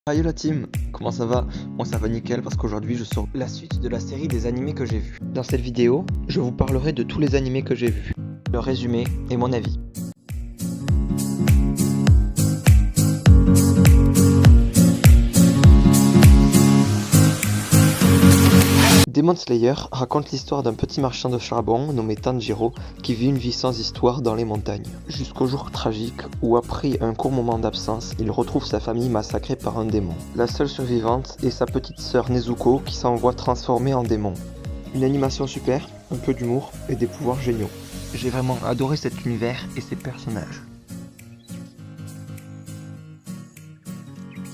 Salut la team, comment ça va? Moi ça va nickel parce qu'aujourd'hui je sors la suite de la série des animés que j'ai vus. Dans cette vidéo, je vous parlerai de tous les animés que j'ai vus, le résumé et mon avis. Demon Slayer raconte l'histoire d'un petit marchand de charbon nommé Tanjiro qui vit une vie sans histoire dans les montagnes. Jusqu'au jour tragique où après un court moment d'absence, il retrouve sa famille massacrée par un démon. La seule survivante est sa petite sœur Nezuko qui s'envoie transformer en démon. Une animation super, un peu d'humour et des pouvoirs géniaux. J'ai vraiment adoré cet univers et ses personnages.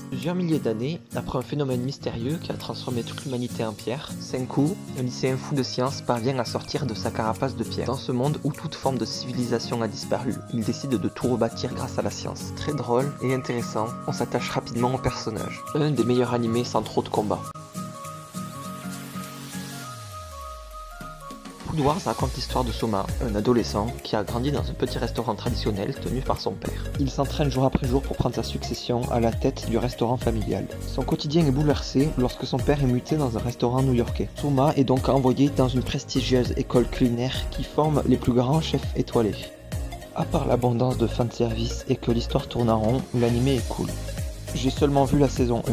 Plusieurs milliers d'années, après un phénomène mystérieux qui a transformé toute l'humanité en pierre, Senku, un lycéen fou de science, parvient à sortir de sa carapace de pierre. Dans ce monde où toute forme de civilisation a disparu, il décide de tout rebâtir grâce à la science. Très drôle et intéressant, on s'attache rapidement au personnage. Un des meilleurs animés sans trop de combats. Food Wars raconte l'histoire de Soma, un adolescent qui a grandi dans un petit restaurant traditionnel tenu par son père. Il s'entraîne jour après jour pour prendre sa succession à la tête du restaurant familial. Son quotidien est bouleversé lorsque son père est muté dans un restaurant new-yorkais. Soma est donc envoyé dans une prestigieuse école culinaire qui forme les plus grands chefs étoilés. À part l'abondance de fanservice et que l'histoire tourne en rond, l'anime est cool. J'ai seulement vu la saison 1.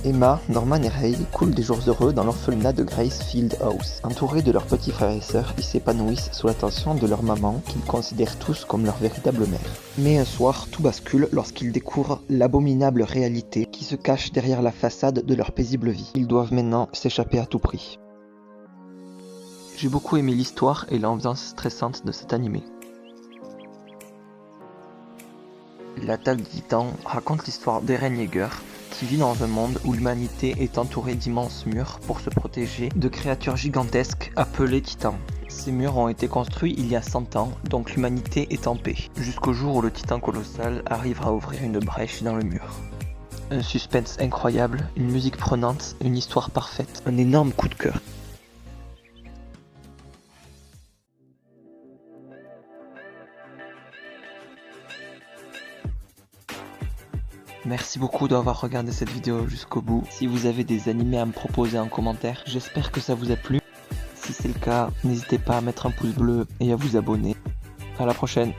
Emma, Norman et Ray coulent des jours heureux dans l'orphelinat de Grace Field House. Entourés de leurs petits frères et sœurs, ils s'épanouissent sous l'attention de leur maman, qu'ils considèrent tous comme leur véritable mère. Mais un soir, tout bascule lorsqu'ils découvrent l'abominable réalité qui se cache derrière la façade de leur paisible vie. Ils doivent maintenant s'échapper à tout prix. J'ai beaucoup aimé l'histoire et l'ambiance stressante de cet animé. L'attaque des Titans raconte l'histoire d'Eren Yeager, qui vit dans un monde où l'humanité est entourée d'immenses murs pour se protéger de créatures gigantesques appelées titans. Ces murs ont été construits il y a 100 ans, donc l'humanité est en paix, jusqu'au jour où le titan colossal arrivera à ouvrir une brèche dans le mur. Un suspense incroyable, une musique prenante, une histoire parfaite, un énorme coup de cœur. Merci beaucoup d'avoir regardé cette vidéo jusqu'au bout. Si vous avez des animés à me proposer en commentaire, j'espère que ça vous a plu. Si c'est le cas, n'hésitez pas à mettre un pouce bleu et à vous abonner. À la prochaine.